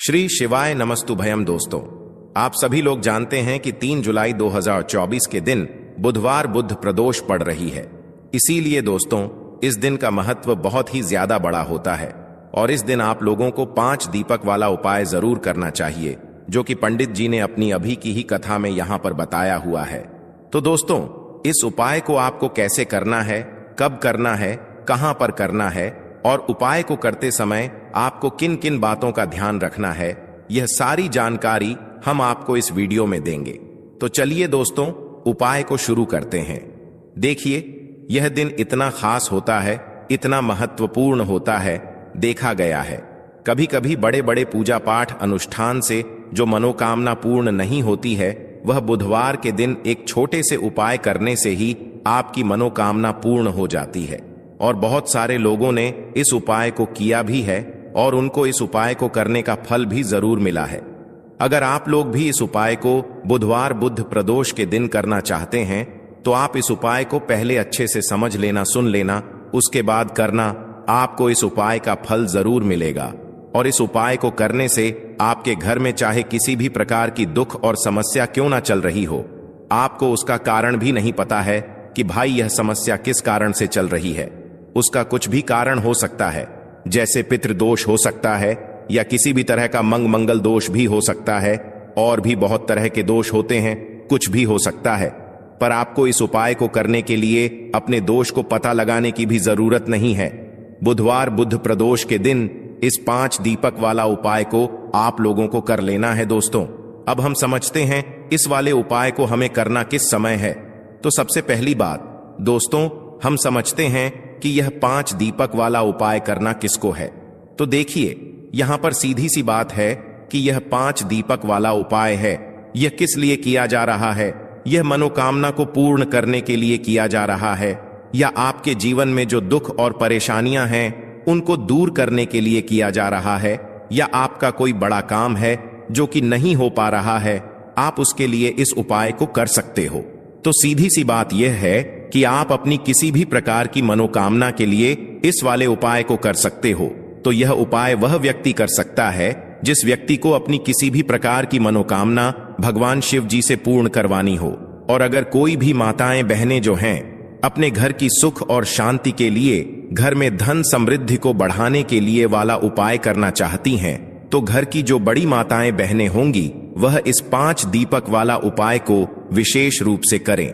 श्री शिवाय नमस्तुभयम। दोस्तों, आप सभी लोग जानते हैं कि 3 जुलाई 2024 के दिन बुधवार बुध प्रदोष पड़ रही है। इसीलिए दोस्तों, इस दिन का महत्व बहुत ही ज्यादा बड़ा होता है और इस दिन आप लोगों को 5 दीपक वाला उपाय जरूर करना चाहिए, जो कि पंडित जी ने अपनी अभी की ही कथा में यहां पर बताया हुआ है। तो दोस्तों, इस उपाय को आपको कैसे करना है, कब करना है, कहां पर करना है और उपाय को करते समय आपको किन किन बातों का ध्यान रखना है, यह सारी जानकारी हम आपको इस वीडियो में देंगे। तो चलिए दोस्तों, उपाय को शुरू करते हैं। देखिए, यह दिन इतना खास होता है, इतना महत्वपूर्ण होता है, देखा गया है कभी कभी बड़े बड़े पूजा पाठ अनुष्ठान से जो मनोकामना पूर्ण नहीं होती है, वह बुधवार के दिन एक छोटे से उपाय करने से ही आपकी मनोकामना पूर्ण हो जाती है। और बहुत सारे लोगों ने इस उपाय को किया भी है और उनको इस उपाय को करने का फल भी जरूर मिला है। अगर आप लोग भी इस उपाय को बुधवार बुध प्रदोष के दिन करना चाहते हैं तो आप इस उपाय को पहले अच्छे से समझ लेना, सुन लेना, उसके बाद करना। आपको इस उपाय का फल जरूर मिलेगा और इस उपाय को करने से आपके घर में चाहे किसी भी प्रकार की दुख और समस्या क्यों ना चल रही हो, आपको उसका कारण भी नहीं पता है कि भाई यह समस्या किस कारण से चल रही है। उसका कुछ भी कारण हो सकता है, जैसे पितृदोष हो सकता है या किसी भी तरह का मंगल दोष भी हो सकता है, और भी बहुत तरह के दोष होते हैं, कुछ भी हो सकता है। पर आपको इस उपाय को करने के लिए अपने दोष को पता लगाने की भी जरूरत नहीं है। बुधवार बुध प्रदोष के दिन इस 5 दीपक वाला उपाय को आप लोगों को कर लेना है। दोस्तों, अब हम समझते हैं इस वाले उपाय को हमें करना किस समय है। तो सबसे पहली बात दोस्तों, हम समझते हैं कि यह 5 दीपक वाला उपाय करना किसको है। तो देखिए, यहां पर सीधी सी बात है कि यह 5 दीपक वाला उपाय है। यह किस लिए किया जा रहा है? यह मनोकामना को पूर्ण करने के लिए किया जा रहा है, या आपके जीवन में जो दुख और परेशानियां हैं उनको दूर करने के लिए किया जा रहा है, या आपका कोई बड़ा काम है जो कि नहीं हो पा रहा है, आप उसके लिए इस उपाय को कर सकते हो। तो सीधी सी बात यह है कि आप अपनी किसी भी प्रकार की मनोकामना के लिए इस वाले उपाय को कर सकते हो। तो यह उपाय वह व्यक्ति कर सकता है जिस व्यक्ति को अपनी किसी भी प्रकार की मनोकामना भगवान शिव जी से पूर्ण करवानी हो। और अगर कोई भी माताएं बहनें जो हैं अपने घर की सुख और शांति के लिए, घर में धन समृद्धि को बढ़ाने के लिए वाला उपाय करना चाहती हैं, तो घर की जो बड़ी माताएं बहनें होंगी वह इस 5 दीपक वाला उपाय को विशेष रूप से करें,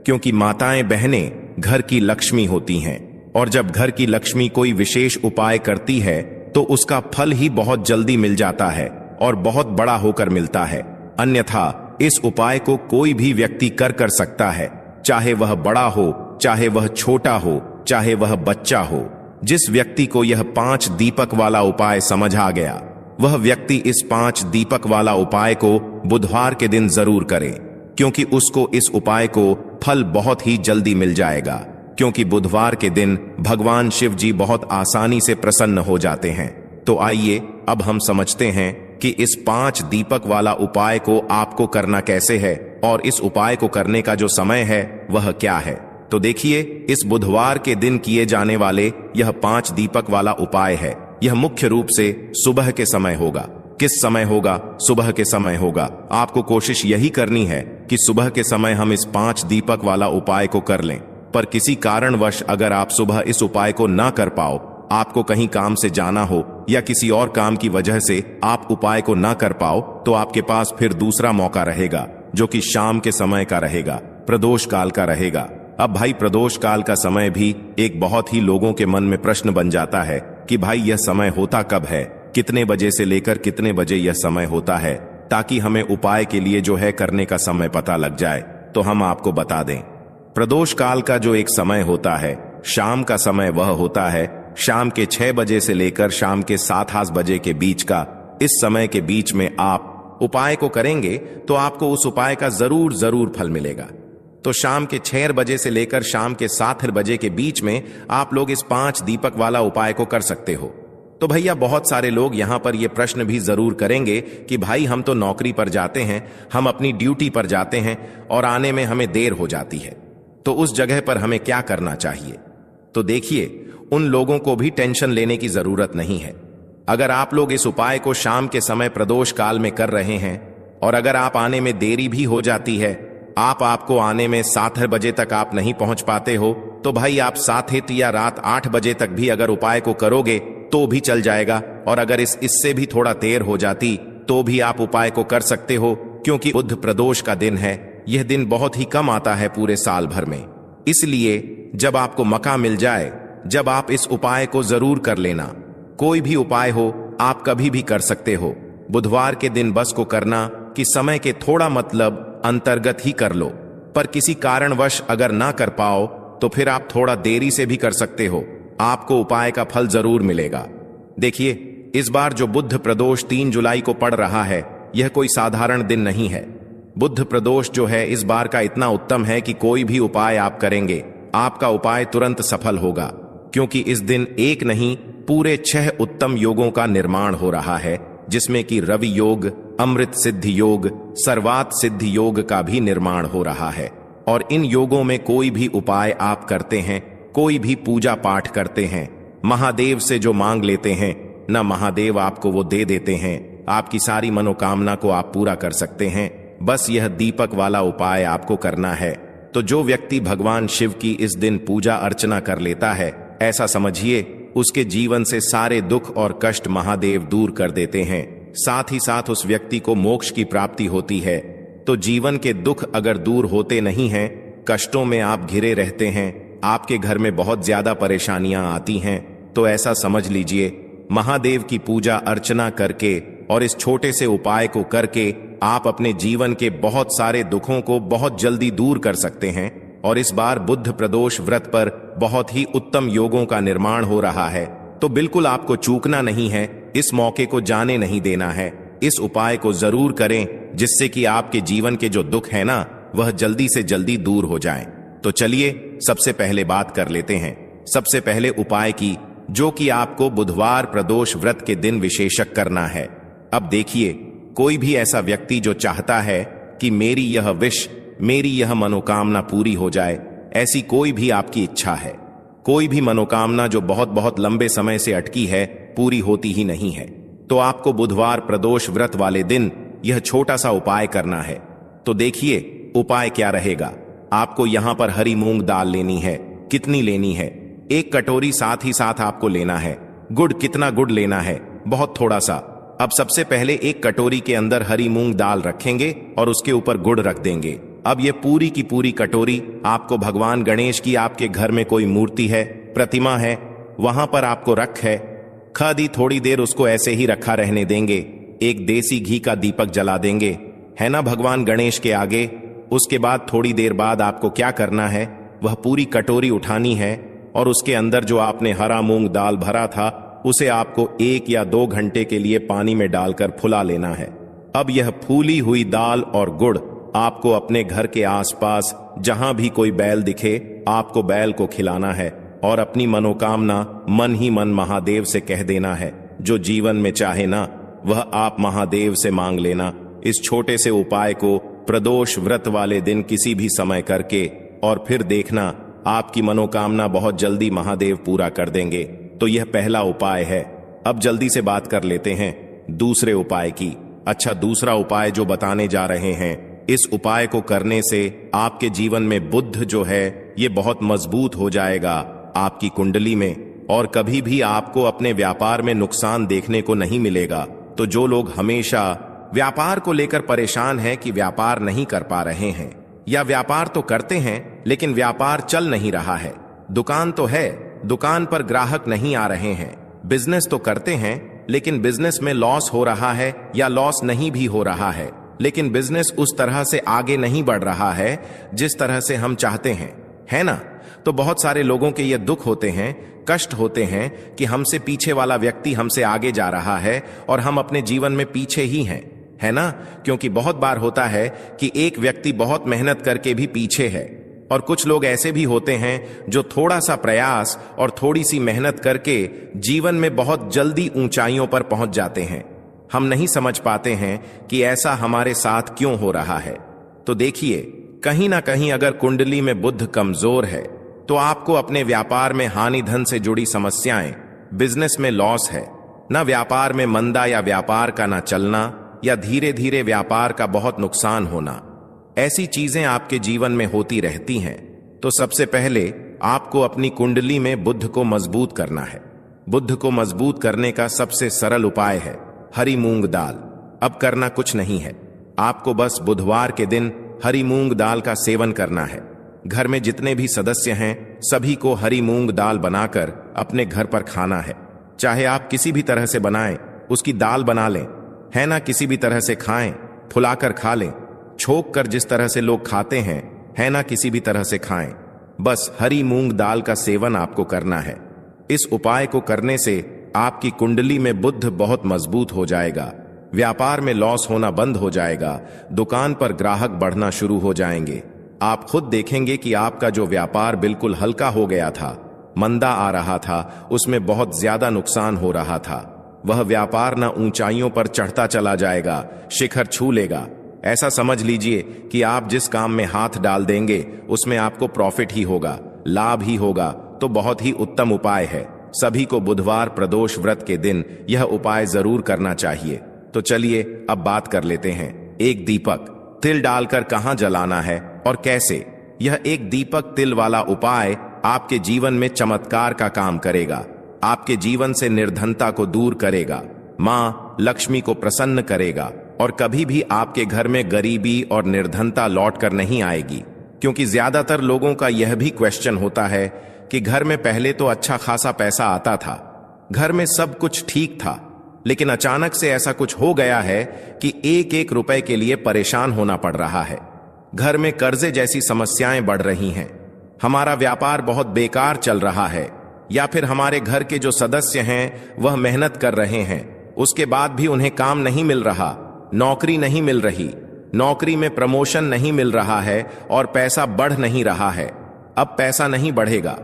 क्योंकि माताएं बहनें घर की लक्ष्मी होती हैं और जब घर की लक्ष्मी कोई विशेष उपाय करती है तो उसका फल ही बहुत जल्दी मिल जाता है और बहुत बड़ा होकर मिलता है। अन्यथा इस उपाय को कोई भी व्यक्ति कर सकता है, चाहे वह बड़ा हो, चाहे वह छोटा हो, चाहे वह बच्चा हो। जिस व्यक्ति को यह 5 दीपक वाला उपाय समझ आ गया, वह व्यक्ति इस 5 दीपक वाला उपाय को बुधवार के दिन जरूर करे, क्योंकि उसको इस उपाय को फल बहुत ही जल्दी मिल जाएगा। क्योंकि बुधवार के दिन भगवान शिव जी बहुत आसानी से प्रसन्न हो जाते हैं। तो आइए अब हम समझते हैं कि इस 5 दीपक वाला उपाय को आपको करना कैसे है और इस उपाय को करने का जो समय है वह क्या है। तो देखिए, इस बुधवार के दिन किए जाने वाले यह 5 दीपक वाला उपाय है। यह मुख्य रूप से सुबह के समय होगा। किस समय होगा? सुबह के समय होगा। आपको कोशिश यही करनी है कि सुबह के समय हम इस 5 दीपक वाला उपाय को कर लें। पर किसी कारणवश अगर आप सुबह इस उपाय को ना कर पाओ, आपको कहीं काम से जाना हो या किसी और काम की वजह से आप उपाय को ना कर पाओ, तो आपके पास फिर दूसरा मौका रहेगा, जो कि शाम के समय का रहेगा, प्रदोष काल का रहेगा। अब भाई, प्रदोष काल का समय भी एक बहुत ही लोगों के मन में प्रश्न बन जाता है कि भाई यह समय होता कब है, कितने बजे से लेकर कितने बजे यह समय होता है, ताकि हमें उपाय के लिए जो है करने का समय पता लग जाए। तो हम आपको बता दें, प्रदोष काल का जो एक समय होता है, शाम का समय, वह होता है शाम के 6 बजे से लेकर शाम के 7 बजे के बीच का। इस समय के बीच में आप उपाय को करेंगे तो आपको उस उपाय का जरूर फल मिलेगा। तो शाम के 6 बजे से लेकर शाम के 7 बजे के बीच में आप लोग इस 5 दीपक वाला उपाय को कर सकते हो। तो भैया, बहुत सारे लोग यहां पर यह प्रश्न भी जरूर करेंगे कि भाई हम तो नौकरी पर जाते हैं, हम अपनी ड्यूटी पर जाते हैं और आने में हमें देर हो जाती है, तो उस जगह पर हमें क्या करना चाहिए? तो देखिए, उन लोगों को भी टेंशन लेने की जरूरत नहीं है। अगर आप लोग इस उपाय को शाम के समय प्रदोष काल में कर रहे हैं और अगर आप आने में देरी भी हो जाती है, आपको आने में 7 बजे तक आप नहीं पहुंच पाते हो, तो भाई आप 7 या रात 8 बजे तक भी अगर उपाय को करोगे तो भी चल जाएगा। और अगर इससे भी थोड़ा देर हो जाती तो भी आप उपाय को कर सकते हो, क्योंकि बुध प्रदोष का दिन है। यह दिन बहुत ही कम आता है पूरे साल भर में। इसलिए जब आपको मौका मिल जाए, जब आप इस उपाय को जरूर कर लेना। कोई भी उपाय हो आप कभी भी कर सकते हो। बुधवार के दिन बस को करना कि समय के थोड़ा मतलब अंतर्गत ही कर लो, पर किसी कारणवश अगर ना कर पाओ तो फिर आप थोड़ा देरी से भी कर सकते हो, आपको उपाय का फल जरूर मिलेगा। देखिए, इस बार जो बुध प्रदोष 3 जुलाई को पड़ रहा है, यह कोई साधारण दिन नहीं है। बुध प्रदोष जो है इस बार का इतना उत्तम है कि कोई भी उपाय आप करेंगे, आपका उपाय तुरंत सफल होगा, क्योंकि इस दिन एक नहीं पूरे 6 उत्तम योगों का निर्माण हो रहा है, जिसमें कि रवि योग, अमृत सिद्धि योग, सर्वात सिद्धि योग का भी निर्माण हो रहा है। और इन योगों में कोई भी उपाय आप करते हैं, कोई भी पूजा पाठ करते हैं, महादेव से जो मांग लेते हैं ना, महादेव आपको वो दे देते हैं। आपकी सारी मनोकामना को आप पूरा कर सकते हैं। बस यह दीपक वाला उपाय आपको करना है। तो जो व्यक्ति भगवान शिव की इस दिन पूजा अर्चना कर लेता है, ऐसा समझिए उसके जीवन से सारे दुख और कष्ट महादेव दूर कर देते हैं। साथ ही साथ उस व्यक्ति को मोक्ष की प्राप्ति होती है। तो जीवन के दुख अगर दूर होते नहीं हैं, कष्टों में आप घिरे रहते हैं, आपके घर में बहुत ज्यादा परेशानियां आती हैं, तो ऐसा समझ लीजिए महादेव की पूजा अर्चना करके और इस छोटे से उपाय को करके आप अपने जीवन के बहुत सारे दुखों को बहुत जल्दी दूर कर सकते हैं। और इस बार बुध प्रदोष व्रत पर बहुत ही उत्तम योगों का निर्माण हो रहा है, तो बिल्कुल आपको चूकना नहीं है, इस मौके को जाने नहीं देना है। इस उपाय को जरूर करें, जिससे कि आपके जीवन के जो दुख है ना, वह जल्दी से जल्दी दूर हो जाएं। तो चलिए सबसे पहले बात कर लेते हैं सबसे पहले उपाय की, जो कि आपको बुधवार प्रदोष व्रत के दिन विशेषक करना है। अब देखिए, कोई भी ऐसा व्यक्ति जो चाहता है कि मेरी यह विश, मेरी यह मनोकामना पूरी हो जाए, ऐसी कोई भी आपकी इच्छा है, कोई भी मनोकामना जो बहुत बहुत लंबे समय से अटकी है, पूरी होती ही नहीं है, तो आपको बुधवार प्रदोष व्रत वाले दिन यह छोटा सा उपाय करना है। तो देखिए उपाय क्या रहेगा। आपको यहां पर हरी मूंग दाल लेनी है। कितनी लेनी है? 1 कटोरी, साथ ही साथ आपको लेना है गुड़। कितना गुड़ लेना है? बहुत थोड़ा सा। अब सबसे पहले 1 कटोरी के अंदर हरी मूंग दाल रखेंगे और उसके ऊपर गुड़ रख देंगे। अब ये पूरी की पूरी कटोरी आपको भगवान गणेश की, आपके घर में कोई मूर्ति है, प्रतिमा है, वहां पर आपको रख दी थोड़ी देर उसको ऐसे ही रखा रहने देंगे। एक देसी घी का दीपक जला देंगे, है ना, भगवान गणेश के आगे। उसके बाद थोड़ी देर बाद आपको क्या करना है, वह पूरी कटोरी उठानी है और उसके अंदर जो आपने हरा मूंग दाल भरा था, उसे आपको 1 या 2 घंटे के लिए पानी में डालकर फुला लेना है। अब यह फूली हुई दाल और गुड़ आपको अपने घर के आसपास जहां भी कोई बैल दिखे, आपको बैल को खिलाना है और अपनी मनोकामना मन ही मन महादेव से कह देना है। जो जीवन में चाहे ना, वह आप महादेव से मांग लेना। इस छोटे से उपाय को प्रदोष व्रत वाले दिन किसी भी समय करके और फिर देखना आपकी मनोकामना बहुत जल्दी महादेव पूरा कर देंगे। तो यह पहला उपाय है। अब जल्दी से बात कर लेते हैं दूसरे उपाय की। अच्छा, दूसरा उपाय जो बताने जा रहे हैं, इस उपाय को करने से आपके जीवन में बुध जो है ये बहुत मजबूत हो जाएगा आपकी कुंडली में, और कभी भी आपको अपने व्यापार में नुकसान देखने को नहीं मिलेगा। तो जो लोग हमेशा व्यापार को लेकर परेशान हैं कि व्यापार नहीं कर पा रहे हैं, या व्यापार तो करते हैं लेकिन व्यापार चल नहीं रहा है, दुकान तो है, दुकान पर ग्राहक नहीं आ रहे हैं, बिजनेस तो करते हैं लेकिन बिजनेस में लॉस हो रहा है या लॉस नहीं भी हो रहा है, लेकिन बिजनेस उस तरह से आगे नहीं बढ़ रहा है जिस तरह से हम चाहते हैं, है ना। तो बहुत सारे लोगों के ये दुख होते हैं, कष्ट होते हैं कि हमसे पीछे वाला व्यक्ति हमसे आगे जा रहा है और हम अपने जीवन में पीछे ही हैं, है ना। क्योंकि बहुत बार होता है कि एक व्यक्ति बहुत मेहनत करके भी पीछे है, और कुछ लोग ऐसे भी होते हैं जो थोड़ा सा प्रयास और थोड़ी सी मेहनत करके जीवन में बहुत जल्दी ऊंचाइयों पर पहुंच जाते हैं। हम नहीं समझ पाते हैं कि ऐसा हमारे साथ क्यों हो रहा है। तो देखिए, कहीं ना कहीं अगर कुंडली में बुध कमजोर है तो आपको अपने व्यापार में हानि धन से जुड़ी समस्याएं, बिजनेस में लॉस है, न व्यापार में मंदा या व्यापार का ना चलना या धीरे धीरे व्यापार का बहुत नुकसान होना, ऐसी चीजें आपके जीवन में होती रहती हैं। तो सबसे पहले आपको अपनी कुंडली में बुध को मजबूत करना है। बुध को मजबूत करने का सबसे सरल उपाय है हरी मूंग दाल। अब करना कुछ नहीं है, आपको बस बुधवार के दिन हरी मूंग दाल का सेवन करना है। घर में जितने भी सदस्य हैं सभी को हरी मूंग दाल बनाकर अपने घर पर खाना है। चाहे आप किसी भी तरह से बनाएं, उसकी दाल बना लें, है ना, किसी भी तरह से खाएं, फुलाकर खा लें, छोक कर जिस तरह से लोग खाते हैं, है ना, किसी भी तरह से खाएं। बस हरी मूंग दाल का सेवन आपको करना है। इस उपाय को करने से आपकी कुंडली में बुध बहुत मजबूत हो जाएगा, व्यापार में लॉस होना बंद हो जाएगा, दुकान पर ग्राहक बढ़ना शुरू हो जाएंगे। आप खुद देखेंगे कि आपका जो व्यापार बिल्कुल हल्का हो गया था, मंदा आ रहा था, उसमें बहुत ज्यादा नुकसान हो रहा था, वह व्यापार न ऊंचाइयों पर चढ़ता चला जाएगा, शिखर छू लेगा। ऐसा समझ लीजिए कि आप जिस काम में हाथ डाल देंगे उसमें आपको प्रॉफिट ही होगा, लाभ ही होगा। तो बहुत ही उत्तम उपाय है। सभी को बुधवार प्रदोष व्रत के दिन यह उपाय जरूर करना चाहिए। तो चलिए अब बात कर लेते हैं। एक दीपक तिल डालकर कहां जलाना है और कैसे। यह एक दीपक तिल वाला उपाय आपके जीवन में चमत्कार का काम करेगा, आपके जीवन से निर्धनता को दूर करेगा, मां लक्ष्मी को प्रसन्न करेगा और कभी भी आपके घर में गरीबी और निर्धनता लौट कर नहीं आएगी। क्योंकि ज्यादातर लोगों का यह भी क्वेश्चन होता है कि घर में पहले तो अच्छा खासा पैसा आता था, घर में सब कुछ ठीक था, लेकिन अचानक से ऐसा कुछ हो गया है कि एक एक रुपए के लिए परेशान होना पड़ रहा है। घर में कर्जे जैसी समस्याएं बढ़ रही हैं, हमारा व्यापार बहुत बेकार चल रहा है, या फिर हमारे घर के जो सदस्य हैं वह मेहनत कर रहे हैं, उसके बाद भी उन्हें काम नहीं मिल रहा, नौकरी नहीं मिल रही, नौकरी में प्रमोशन नहीं मिल रहा है और पैसा बढ़ नहीं रहा है। अब पैसा नहीं बढ़ेगा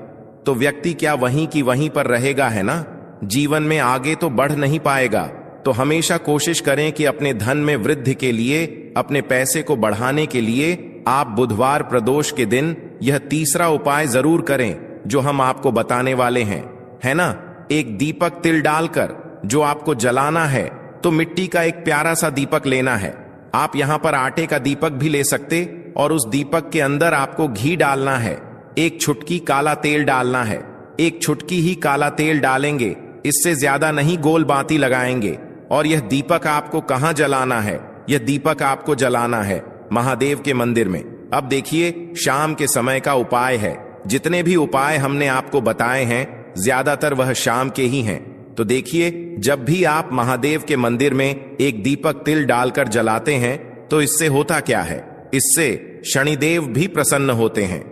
तो व्यक्ति क्या वहीं की वहीं पर रहेगा, है ना, जीवन में आगे तो बढ़ नहीं पाएगा। तो हमेशा कोशिश करें कि अपने धन में वृद्धि के लिए, अपने पैसे को बढ़ाने के लिए आप बुधवार प्रदोष के दिन यह तीसरा उपाय जरूर करें जो हम आपको बताने वाले हैं, है ना। एक दीपक तिल डालकर जो आपको जलाना है, तो मिट्टी का एक प्यारा सा दीपक लेना है। आप यहां पर आटे का दीपक भी ले सकते और उस दीपक के अंदर आपको घी डालना है, एक छुटकी काला तेल डालना है, एक छुटकी ही काला तेल डालेंगे, इससे ज्यादा नहीं गोल बाती लगाएंगे। और यह दीपक आपको कहां जलाना है, यह दीपक आपको जलाना है महादेव के मंदिर में। अब देखिए शाम के समय का उपाय है, जितने भी उपाय हमने आपको बताए हैं ज्यादातर वह शाम के ही हैं। तो देखिए जब भी आप महादेव के मंदिर में एक दीपक तिल डालकर जलाते हैं तो इससे होता क्या है, इससे शनिदेव भी प्रसन्न होते हैं,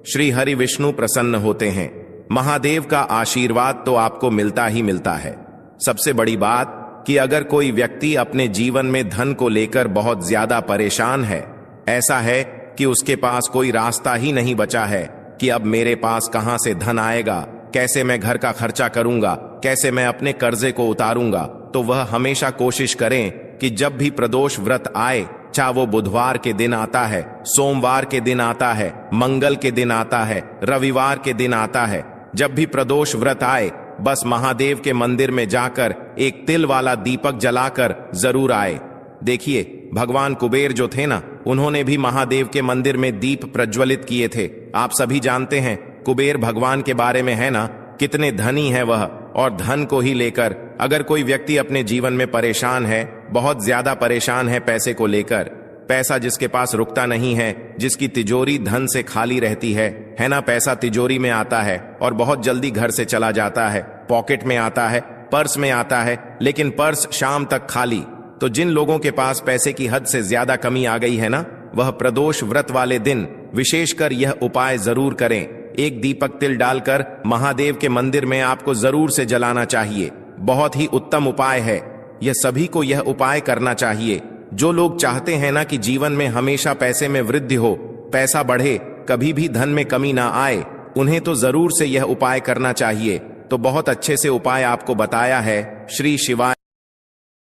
श्री हरि विष्णु प्रसन्न होते हैं, महादेव का आशीर्वाद तो आपको मिलता ही मिलता है। सबसे बड़ी बात कि अगर कोई व्यक्ति अपने जीवन में धन को लेकर बहुत ज्यादा परेशान है, ऐसा है कि उसके पास कोई रास्ता ही नहीं बचा है कि अब मेरे पास कहां से धन आएगा, कैसे मैं घर का खर्चा करूंगा, कैसे मैं अपने कर्जे को उतारूंगा, तो वह हमेशा कोशिश करें कि जब भी प्रदोष व्रत आए, चाहे वो बुधवार के दिन आता है, सोमवार के दिन आता है, मंगल के दिन आता है, रविवार के दिन आता है, जब भी प्रदोष व्रत आए बस महादेव के मंदिर में जाकर एक तिल वाला दीपक जलाकर जरूर आए। देखिए भगवान कुबेर जो थे ना, उन्होंने भी महादेव के मंदिर में दीप प्रज्वलित किए थे। आप सभी जानते हैं कुबेर भगवान के बारे में, है ना, कितने धनी है वह। और धन को ही लेकर अगर कोई व्यक्ति अपने जीवन में परेशान है, बहुत ज्यादा परेशान है पैसे को लेकर, पैसा जिसके पास रुकता नहीं है, जिसकी तिजोरी धन से खाली रहती है ना, पैसा तिजोरी में आता है और बहुत जल्दी घर से चला जाता है, पॉकेट में आता है, पर्स में आता है, लेकिन पर्स शाम तक खाली। तो जिन लोगों के पास पैसे की हद से ज्यादा कमी आ गई है ना, वह प्रदोष व्रत वाले दिन विशेषकर यह उपाय जरूर करें। एक दीपक तिल डालकर महादेव के मंदिर में आपको जरूर से जलाना चाहिए। बहुत ही उत्तम उपाय है, यह सभी को यह उपाय करना चाहिए। जो लोग चाहते हैं ना कि जीवन में हमेशा पैसे में वृद्धि हो, पैसा बढ़े, कभी भी धन में कमी ना आए, उन्हें तो जरूर से यह उपाय करना चाहिए। तो बहुत अच्छे से उपाय आपको बताया है। श्री शिवाय।